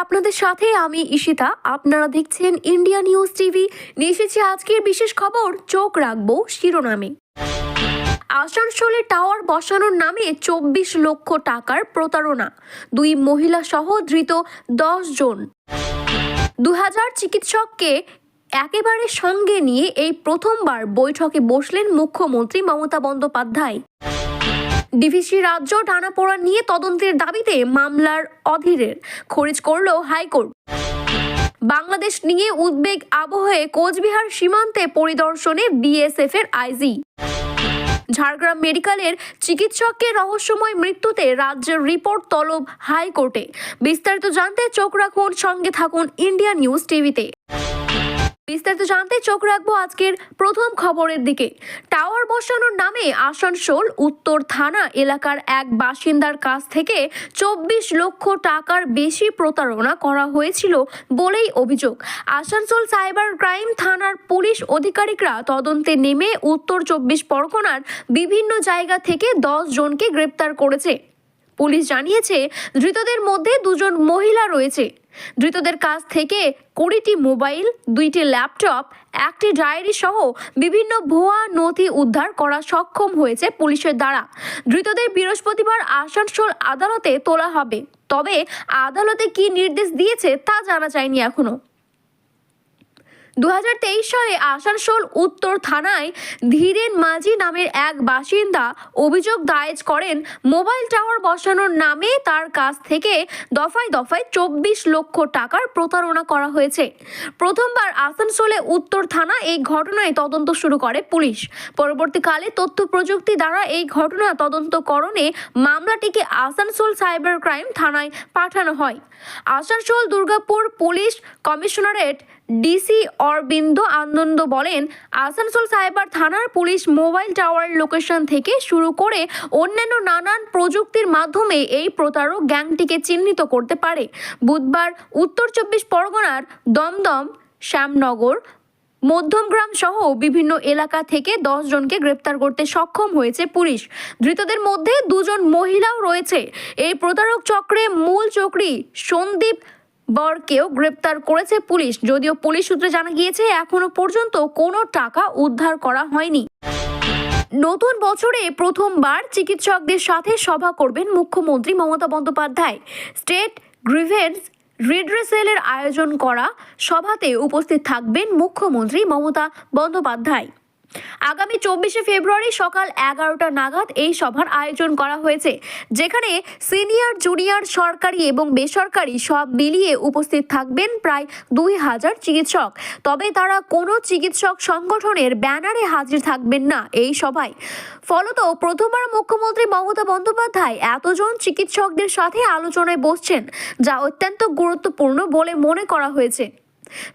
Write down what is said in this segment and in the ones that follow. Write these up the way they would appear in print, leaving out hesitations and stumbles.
আপনাদের সাথে আমি ঈশিতা। আপনারা দেখছেন ইন্ডিয়া নিউজ টিভি। নিয়ে এসেছি আজকের বিশেষ খবর, চোখ রাখবো শিরোনামে। আসানসোলে টাওয়ার বসানোর নামে 24 লক্ষ টাকার প্রতারণা, 2 মহিলা সহ ধৃত 10 জন। 2000 চিকিৎসককে একেবারে সঙ্গে নিয়ে এই প্রথমবার বৈঠকে বসলেন মুখ্যমন্ত্রী মমতা বন্দ্যোপাধ্যায়। ডিভিসি রাজ্য টানাপোড়া নিয়ে তদন্তের দাবিতে মামলার অধীরের খারিজ করল হাইকোর্ট। বাংলাদেশ নিয়ে উদ্বেগ আবহে কোচবিহার সীমান্তে পরিদর্শনে বিএসএফ এর আইজি। ঝাড়গ্রাম মেডিকেলের চিকিৎসককে রহস্যময় মৃত্যুতে রাজ্যের রিপোর্ট তলব হাইকোর্টে। বিস্তারিত জানতে চোখ রাখুন, সঙ্গে থাকুন ইন্ডিয়া নিউজ টিভিতে। বিস্তারিত জানতে চোখ রাখবো আজকের প্রথম খবরের দিকে। টাওয়ার বসানোর নামে আসানসোল উত্তর থানা এলাকার এক বাসিন্দার কাছ থেকে 24 লক্ষ টাকার বেশি প্রতারণা করা হয়েছিল বলেই অভিযোগ। আসানসোল সাইবার ক্রাইম থানার পুলিশ আধিকারিকরা তদন্তে নেমে উত্তর 24 পরগনার বিভিন্ন জায়গা থেকে 10 জনকে গ্রেপ্তার করেছে। পুলিশ জানিয়েছে, ধৃতদের মধ্যে 2 জন মহিলা রয়েছে। ধৃতদের কাছ থেকে 20টি মোবাইল, 2টি ল্যাপটপ, 1টি ডায়েরি সহ বিভিন্ন ভুয়া নথি উদ্ধার করা সক্ষম হয়েছে পুলিশের দ্বারা। ধৃতদের বৃহস্পতিবার আসানসোল আদালতে তোলা হবে, তবে আদালতে কি নির্দেশ দিয়েছে তা জানা যায়নি এখনো। 2023 সালে আসানসোল উত্তর থানায় ধীরেন মাঝি নামের এক বাসিন্দা অভিযোগ দায়ের করেন, মোবাইল টাওয়ার বসানোর নামে তার কাছ থেকে দফায় দফায় 24 লক্ষ টাকার প্রতারণা করা হয়েছে। প্রথমবার আসানসোলে উত্তর থানা এই ঘটনায় তদন্ত শুরু করে পুলিশ। পরবর্তীকালে তথ্য প্রযুক্তি দ্বারা এই ঘটনা তদন্তকরণে মামলাটিকে আসানসোল সাইবার ক্রাইম থানায় পাঠানো হয়। Asansol Durgapur police commissionerate DC Arvind Anand বলেন, আসানসোল সাইবার থানার পুলিশ মোবাইল টাওয়ার লোকেশন থেকে শুরু করে অন্যান্য নানান প্রযুক্তির মাধ্যমে এই প্রতারক গ্যাংটিকে চিহ্নিত করতে পারে। বুধবার উত্তর 24 পরগনার দমদম, শ্যামনগর, মধ্যমগ্রাম সহ বিভিন্ন এলাকা থেকে 10 জনকে গ্রেপ্তার করতে সক্ষম হয়েছে পুলিশ। ধৃতদের মধ্যে 2 জন মহিলাও রয়েছে। এই প্রতারক চক্রে মূল চক্রী সন্দীপ বরকেও গ্রেপ্তার করেছে পুলিশ। যদিও পুলিশ সূত্রে জানা গিয়েছে, এখনো পর্যন্ত কোনো টাকা উদ্ধার করা হয়নি। নতুন বছরে প্রথমবার চিকিৎসকদের সাথে সভা করবেন মুখ্যমন্ত্রী মমতা বন্দ্যোপাধ্যায়। স্টেট গ্রিভেন্স রিড্রেসেলের আয়োজন করা সভাতে উপস্থিত থাকবেন মুখ্যমন্ত্রী মমতা বন্দ্যোপাধ্যায়। আগামী 24 ফেব্রুয়ারি সকাল 11টা নাগাদ এই সভার আয়োজন করা হয়েছে, যেখানে সিনিয়র, জুনিয়র, সরকারি এবং বেসরকারি সব মিলিয়ে উপস্থিত থাকবেন প্রায় 2000 চিকিৎসক। তবে তারা কোনো চিকিৎসক সংগঠনের ব্যানারে হাজির থাকবেন না এই সভায়। ফলত প্রথমবার মুখ্যমন্ত্রী মমতা বন্দ্যোপাধ্যায় এতজন চিকিৎসকদের সাথে আলোচনায় বসছেন, যা অত্যন্ত গুরুত্বপূর্ণ বলে মনে করা হয়েছে।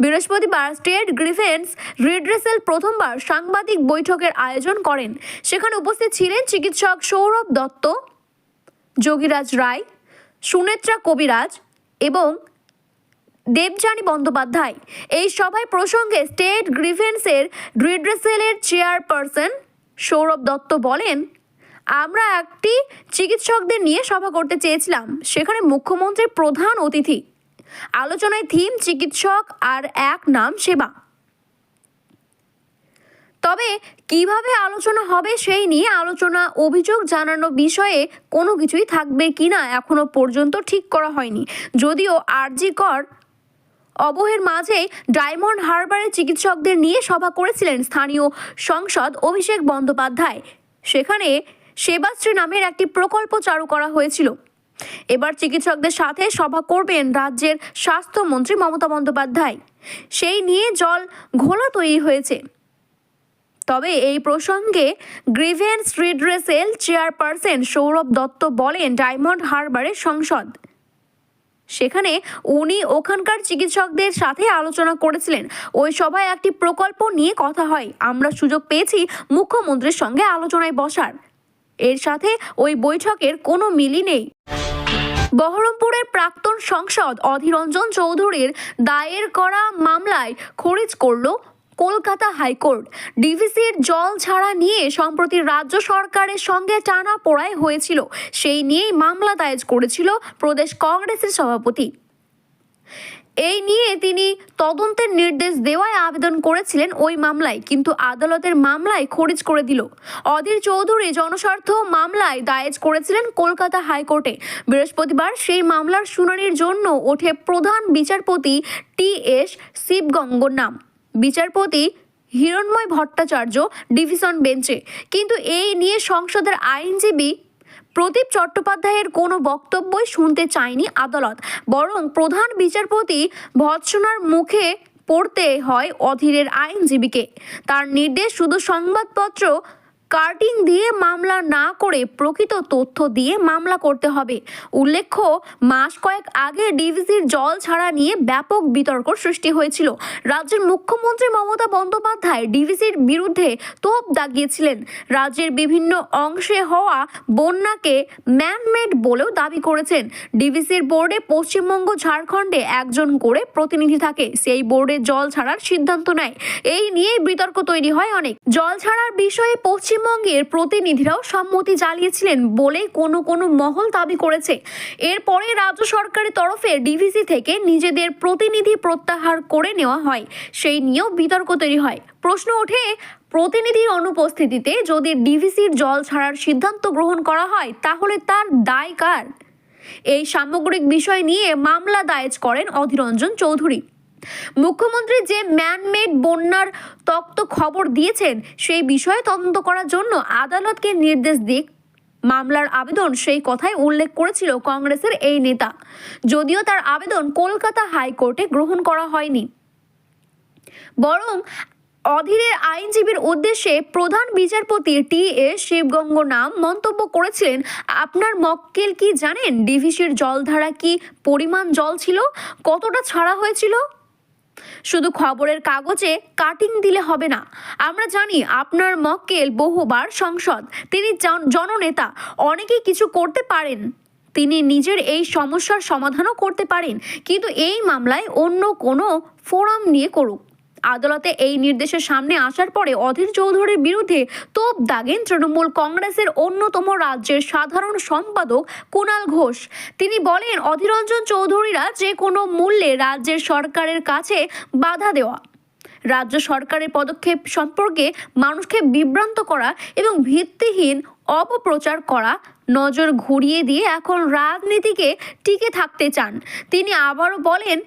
বৃহস্পতিবার স্টেট গ্রিভেন্স রিড্রেসেল প্রথমবার সাংবাদিক বৈঠকের আয়োজন করেন। সেখানে উপস্থিত ছিলেন চিকিৎসক সৌরভ দত্ত, যোগীরাজ রায়, সুনেত্রা কবিরাজ এবং দেবযানী বন্দ্যোপাধ্যায়। এই সভায় প্রসঙ্গে স্টেট গ্রিভেন্সের রিড্রেসেলের চেয়ারপারসন সৌরভ দত্ত বলেন, আমরা একটি চিকিৎসকদের নিয়ে সভা করতে চেয়েছিলাম, সেখানে মুখ্যমন্ত্রীর প্রধান অতিথি। আলোচনায় থিম চিকিৎসক আর এক নাম সেবা। তবে কিভাবে আলোচনা হবে সেই নিয়ে আলোচনা, অভিযোগ জানানো বিষয়ে কোনো কিছুই থাকবে কিনা এখনো পর্যন্ত ঠিক করা হয়নি। যদিও আরজিকর অবহের মাঝে ডায়মন্ড হারবারে চিকিৎসকদের নিয়ে সভা করেছিলেন স্থানীয় সাংসদ অভিষেক বন্দ্যোপাধ্যায়। সেখানে সেবাশ্রী নামের একটি প্রকল্প চালু করা হয়েছিল। এবার চিকিৎসকদের সাথে সভা করবেন রাজ্যের স্বাস্থ্যমন্ত্রী মমতা বন্দ্যোপাধ্যায়। সেই নিয়ে জল ঘোলা তৈরি হয়েছে। তবে এই প্রসঙ্গে গ্রিভেন্স রিড্রেসেল চেয়ারপারসন সৌরভ দত্ত বলেন, ডায়মন্ড হারবারের সংসদ, সেখানে উনি ওখানকার চিকিৎসকদের সাথে আলোচনা করেছিলেন। ওই সভায় একটি প্রকল্প নিয়ে কথা হয়। আমরা সুযোগ পেয়েছি মুখ্যমন্ত্রীর সঙ্গে আলোচনায় বসার। এর সাথে ওই বৈঠকের কোনো মিলই নেই। বহরমপুরের প্রাক্তন সাংসদ অধীর রঞ্জন চৌধুরীর দায়ের করা মামলায় খারিজ করল কলকাতা হাইকোর্ট। ডিভিসির জল ছাড়া নিয়ে সম্প্রতি রাজ্য সরকারের সঙ্গে টানাপোড়াই হয়েছিল, সেই নিয়েই মামলা দায়ের করেছিল প্রদেশ কংগ্রেসের সভাপতি। এই নিয়ে তিনি তদন্তের নির্দেশ দেওয়ায় আবেদন করেছিলেন ওই মামলায়, কিন্তু আদালতের মামলায় খারিজ করে দিল। অধীর চৌধুরী জনস্বার্থ মামলায় দায়ের করেছিলেন কলকাতা হাইকোর্টে। বৃহস্পতিবার সেই মামলার শুনানির জন্য ওঠে প্রধান বিচারপতি টি.এস. শিবগঙ্গর নাম। বিচারপতি হিরণময় ভট্টাচার্য ডিভিশন বেঞ্চে। কিন্তু এই নিয়ে সংসদের আইনজীবী প্রদীপ চট্টোপাধ্যায়ের কোনো বক্তব্যই শুনতে চায়নি আদালত, বরং প্রধান বিচারপতি ভৎসনার মুখে পড়তে হয় অধীরের আইনজীবীকে। তার নির্দেশ শুধু সংবাদপত্র কাটিং দিয়ে মামলা না করে প্রকৃত তথ্য দিয়ে মামলা করতে হবে। উল্লেখ্য, মাস কয়েক আগে ডিভিসির জল ছাড়া নিয়ে ব্যাপক বিতর্ক সৃষ্টি হয়েছিল। রাজ্যের মুখ্যমন্ত্রী মমতা বন্দ্যোপাধ্যায় ডিভিসির বিরুদ্ধে তোপ দাগিয়েছিলেন। রাজ্যের বিভিন্ন অংশে হওয়া বন্যাকে ম্যানমেড বলেও দাবি করেছেন। ডিভিসির বোর্ডে পশ্চিমবঙ্গ, ঝাড়খণ্ডে একজন করে প্রতিনিধি থাকে। সেই বোর্ডে জল ছাড়ার সিদ্ধান্ত নেয়। এই নিয়ে বিতর্ক তৈরি হয় অনেক। জল ছাড়ার বিষয়ে পশ্চিমবঙ্গের প্রতিনিধিরাও সম্মতি জানিয়েছিলেন বলে কোনো মহল দাবি করেছে। এরপরে রাজ্য সরকারের তরফে ডিভিসি থেকে নিজেদের প্রতিনিধি প্রত্যাহার করে নেওয়া হয়। সেই নিয়েও বিতর্ক তৈরি হয়। প্রশ্ন ওঠে, প্রতিনিধির অনুপস্থিতিতে যদি ডিভিসির জল ছাড়ার সিদ্ধান্ত গ্রহণ করা হয় তাহলে তার দায় কার? এই সামগ্রিক বিষয় নিয়ে মামলা দায়ের করেন অধীররঞ্জন চৌধুরী। মুখ্যমন্ত্রী যে ম্যানমেড বন্যার তথ্য খবর দিয়েছেন সেই বিষয়ে তদন্ত করার জন্য আদালতকে নির্দেশ দিক। মামলার আবেদন সেই কথাই উল্লেখ করেছিল কংগ্রেসের এই নেতা, যদিও তার আবেদন কলকাতা হাইকোর্টে গ্রহণ করা হয়নি। বরং অধীরের আইনজীবীর উদ্দেশ্যে প্রধান বিচারপতি টি.এস. শিবগঙ্গ নাম মন্তব্য করেছিলেন, আপনার মক্কেল কি জানেন ডিভিসির জলধারা কি পরিমাণ জল ছিল, কতটা ছাড়া হয়েছিল? শুধু খবরের কাগজে কাটিং দিলে হবে না। আমরা জানি আপনার মক্কেল বহুবার সাংসদ, তিনি জননেতা, অনেকেই কিছু করতে পারেন। তিনি নিজের এই সমস্যার সমাধানও করতে পারেন, কিন্তু এই মামলায় অন্য কোনো ফোরাম নিয়ে করুক। আদালতে এই নির্দেশের সামনে আসার পরে অধীর চৌধুরীর বিরুদ্ধে তোপ দাগেন তৃণমূল কংগ্রেসের অন্যতম রাজ্যের সাধারণ সম্পাদক কুণাল ঘোষ। তিনি বলেন, অধীররঞ্জন চৌধুরীরা যে কোনো মূল্যে রাজ্যের সরকারের কাছে বাধা দেওয়া, রাজ্য সরকারের পদক্ষেপ সম্পর্কে মানুষকে বিভ্রান্ত করা এবং ভিত্তিহীন অপপ্রচার করা, নজর ঘুরিয়ে দিয়ে এখন রাজনীতিকে টিকে থাকতে চান। তিনি আবারও বলেন,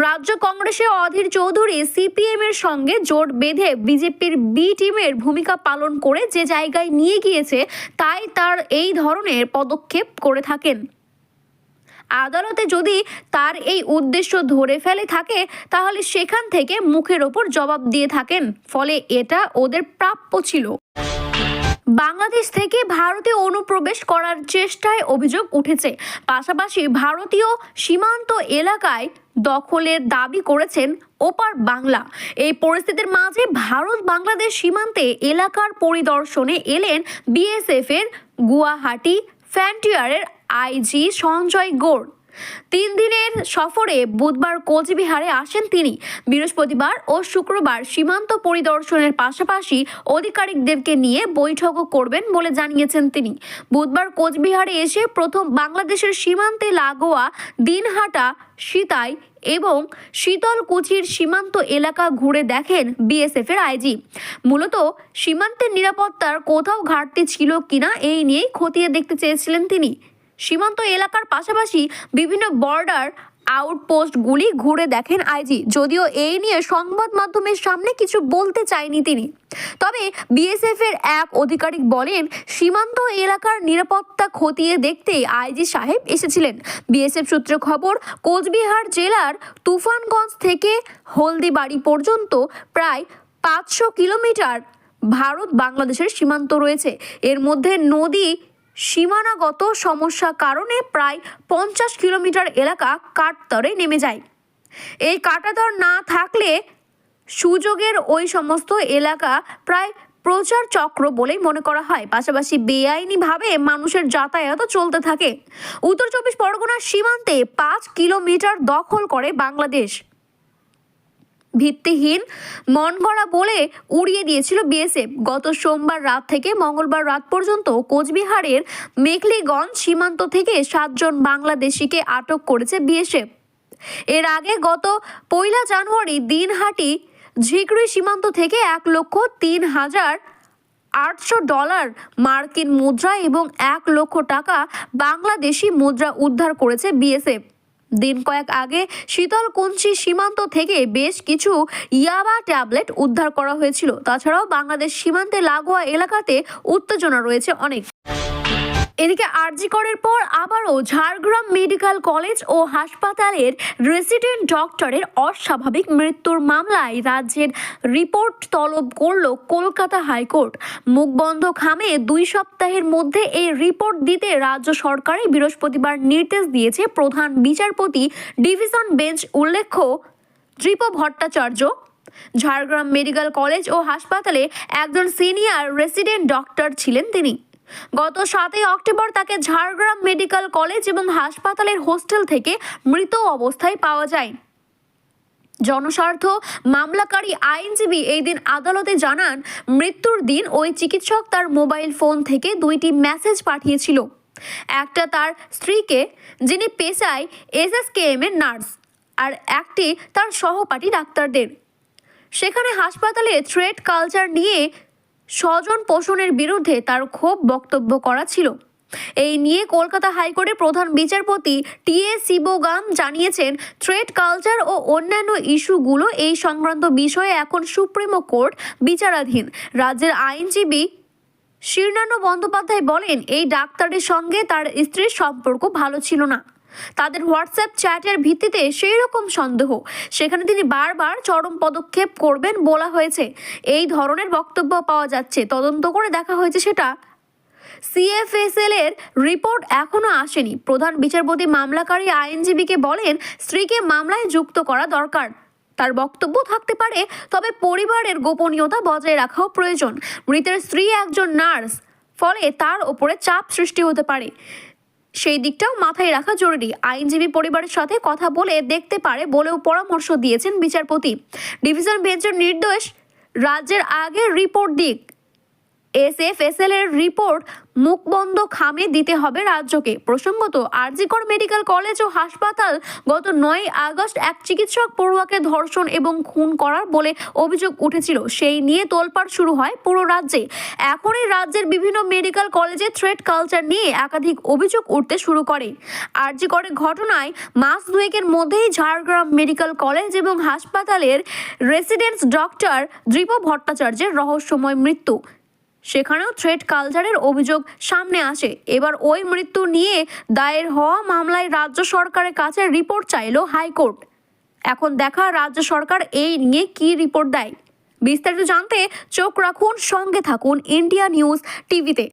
রাজ্য কংগ্রেসে অধীর চৌধুরী সিপিএম এর সঙ্গে জোট বেঁধে বিজেপির বি টিমের ভূমিকা পালন করে যে জায়গায় নিয়ে গিয়েছে, তাই তার এই ধরনের পদক্ষেপ করে থাকেন। আদালতে যদি তার এই উদ্দেশ্য ধরে ফেলে থাকে তাহলে সেখান থেকে মুখের ওপর জবাব দিয়ে থাকেন, ফলে এটা ওদের প্রাপ্য ছিল। বাংলাদেশ থেকে ভারতে অনুপ্রবেশ করার চেষ্টায় অভিযোগ উঠেছে। পাশাপাশি ভারতীয় সীমান্ত এলাকায় দখলের দাবি করেছেন ওপার বাংলা। এই পরিস্থিতির মাঝে ভারত বাংলাদেশ সীমান্তে এলাকার পরিদর্শনে এলেন বিএসএফ এর গুয়াহাটি ফ্রন্টিয়ারের আইজি সঞ্জয় গৌড়। 3 দিনের সফরে বুধবার কোচবিহারে আসেন তিনি। বৃহস্পতিবার ও শুক্রবার সীমান্ত পরিদর্শনের পাশাপাশি আধিকারিকদেরকে নিয়ে বৈঠকও করবেন বলে জানিয়েছেন তিনি। বুধবার কোচবিহারে এসে প্রথম বাংলাদেশের সীমান্তে লাগোয়া দিনহাটা, সিতাই এবং শীতলকুচির সীমান্ত এলাকা ঘুরে দেখেন বিএসএফ এর আইজি। মূলত সীমান্তের নিরাপত্তার কোথাও ঘাটতি ছিল কিনা এই নিয়েই খতিয়ে দেখতে চেয়েছিলেন তিনি। সীমান্ত এলাকার পাশাপাশি বিভিন্ন বর্ডার আউটপোস্টগুলি ঘুরে দেখেন আইজি, যদিও এই নিয়ে সংবাদ মাধ্যমের সামনে কিছু বলতে চায়নি তিনি। তবে বিএসএফ এর এক আধিকারিক বলেন, সীমান্ত এলাকার নিরাপত্তা খতিয়ে দেখতে আইজি সাহেব এসেছিলেন। বিএসএফ সূত্রে খবর, কোচবিহার জেলার তুফানগঞ্জ থেকে হলদিবাড়ি পর্যন্ত প্রায় 500 কিলোমিটার ভারত বাংলাদেশের সীমান্ত রয়েছে। এর মধ্যে নদী সীমানাগত সমস্যার কারণে প্রায় 50 কিলোমিটার এলাকা কাটাতরে নেমে যায়। এই কাটাতর না থাকলে সুযোগের ওই সমস্ত এলাকা প্রায় প্রচার চক্র বলেই মনে করা হয়। পাশাপাশি বেআইনিভাবে মানুষের যাতায়াতও চলতে থাকে। উত্তর 24 পরগনার সীমান্তে 5 কিলোমিটার দখল করে বাংলাদেশ। ভিত্তিহীন মন গড়া বলে উড়িয়ে দিয়েছিল বিএসএফ। গত সোমবার রাত থেকে মঙ্গলবার রাত পর্যন্ত কোচবিহারের মেখলিগঞ্জ সীমান্ত থেকে 7 জন বাংলাদেশিকে আটক করেছে বিএসএফ। এর আগে গত 1 জানুয়ারি দিনহাটি ঝিকরি সীমান্ত থেকে $1,03,800 মার্কিন মুদ্রা এবং 1 লক্ষ টাকা বাংলাদেশি মুদ্রা উদ্ধার করেছে বিএসএফ। দিন কয়েক আগে শীতলকুঞ্চি সীমান্ত থেকে বেশ কিছু ইয়াবা ট্যাবলেট উদ্ধার করা হয়েছিল। তাছাড়াও বাংলাদেশ সীমান্তে লাগোয়া এলাকাতে উত্তেজনা রয়েছে অনেক। এদিকে আরজি করের পর আবারও ঝাড়গ্রাম মেডিকেল কলেজ ও হাসপাতালের রেসিডেন্ট ডক্টরের অস্বাভাবিক মৃত্যুর মামলায় রাজ্যের রিপোর্ট তলব করল কলকাতা হাইকোর্ট। মুখবন্ধ খামে 2 সপ্তাহের মধ্যে এই রিপোর্ট দিতে রাজ্য সরকারই বৃহস্পতিবার নির্দেশ দিয়েছে প্রধান বিচারপতি ডিভিশন বেঞ্চ। উল্লেখ্য, দীপ ভট্টাচার্য ঝাড়গ্রাম মেডিকেল কলেজ ও হাসপাতালে একজন সিনিয়র রেসিডেন্ট ডক্টর ছিলেন। তিনি গত 7 অক্টোবর তাকে ঝাড়গ্রাম মেডিকেল কলেজ এবং হাসপাতালের হোস্টেল থেকে মৃত অবস্থায় পাওয়া যায়। জনস্বার্থ মামলাকারী আইনজীবী এই দিন আদালতে জানান, মৃত্যুর দিন ওই চিকিৎসক তার মোবাইল ফোন থেকে 2টি মেসেজ পাঠিয়েছিল। একটা তার স্ত্রীকে, যিনি পেশায় এসএসকেএম এর নার্স, আর একটি তার সহপাঠী ডাক্তারদের। সেখানে হাসপাতালে থ্রেট কালচার নিয়ে স্বজন পোষণের বিরুদ্ধে তার ক্ষোভ বক্তব্য করা ছিল। এই নিয়ে কলকাতা হাইকোর্টের প্রধান বিচারপতি টি.এ. শিবগাম জানিয়েছেন, থ্রেট কালচার ও অন্যান্য ইস্যুগুলো এই সংক্রান্ত বিষয়ে এখন সুপ্রিম কোর্ট বিচারাধীন। রাজ্যের আইনজীবী শীর্ণানু বন্দ্যোপাধ্যায় বলেন, এই ডাক্তারের সঙ্গে তার স্ত্রীর সম্পর্ক ভালো ছিল না। তাদের হোয়াটসঅ্যাপ চ্যাটের ভিত্তিতে সেই রকম সন্দেহ, সেখানে তিনি বারবার চরম পদক্ষেপ করবেন বলা হয়েছে। এই ধরনের বক্তব্য পাওয়া যাচ্ছে। তদন্ত করে দেখা হয়েছে সেটা। সিএফএসএল এর রিপোর্ট এখনো আসেনি। প্রধান বিচারপতি মামলাকারী আইনজীবীকে বলেন, স্ত্রীকে মামলায় যুক্ত করা দরকার। তার বক্তব্য থাকতে পারে, তবে পরিবারের গোপনীয়তা বজায় রাখাও প্রয়োজন। মৃতের স্ত্রী একজন নার্স, ফলে তার ওপরে চাপ সৃষ্টি হতে পারে, সেই দিকটাও মাথায় রাখা জরুরি। আইনজীবী পরিবারের সাথে কথা বলে দেখতে পারে বলেও পরামর্শ দিয়েছেন বিচারপতি। ডিভিশন বেঞ্চের নির্দেশ, রাজ্যের আগে রিপোর্ট দিক। এসএফএসএল এর রিপোর্ট মুখবন্ধ খামে দিতে হবে রাজ্যকে। প্রসঙ্গত, আরজি কর মেডিকেল কলেজ ও হাসপাতাল গত 9 আগস্ট এক চিকিৎসক পড়ুয়াকে ধর্ষণ এবং খুন করার বলে অভিযোগ উঠেছিল। সেই নিয়ে তোলপাড় শুরু হয় পুরো রাজ্যে। এখন এই রাজ্যের বিভিন্ন মেডিকেল কলেজে থ্রেট কালচার নিয়ে একাধিক অভিযোগ উঠতে শুরু করে। আরজি করের ঘটনায় মাস 2 মধ্যেই ঝাড়গ্রাম মেডিকেল কলেজ এবং হাসপাতালের রেসিডেন্ট ডক্টর দীপ ভট্টাচার্যের রহস্যময় মৃত্যু, সেখানেও থ্রেট কালচারের অভিযোগ সামনে আসে। এবার ওই মৃত্যু নিয়ে দায়ের হওয়া মামলায় রাজ্য সরকারের কাছে রিপোর্ট চাইল হাইকোর্ট। এখন দেখা রাজ্য সরকার এই নিয়ে কি রিপোর্ট দেয়। বিস্তারিত জানতে চোখ রাখুন, সঙ্গে থাকুন ইন্ডিয়া নিউজ টিভিতে।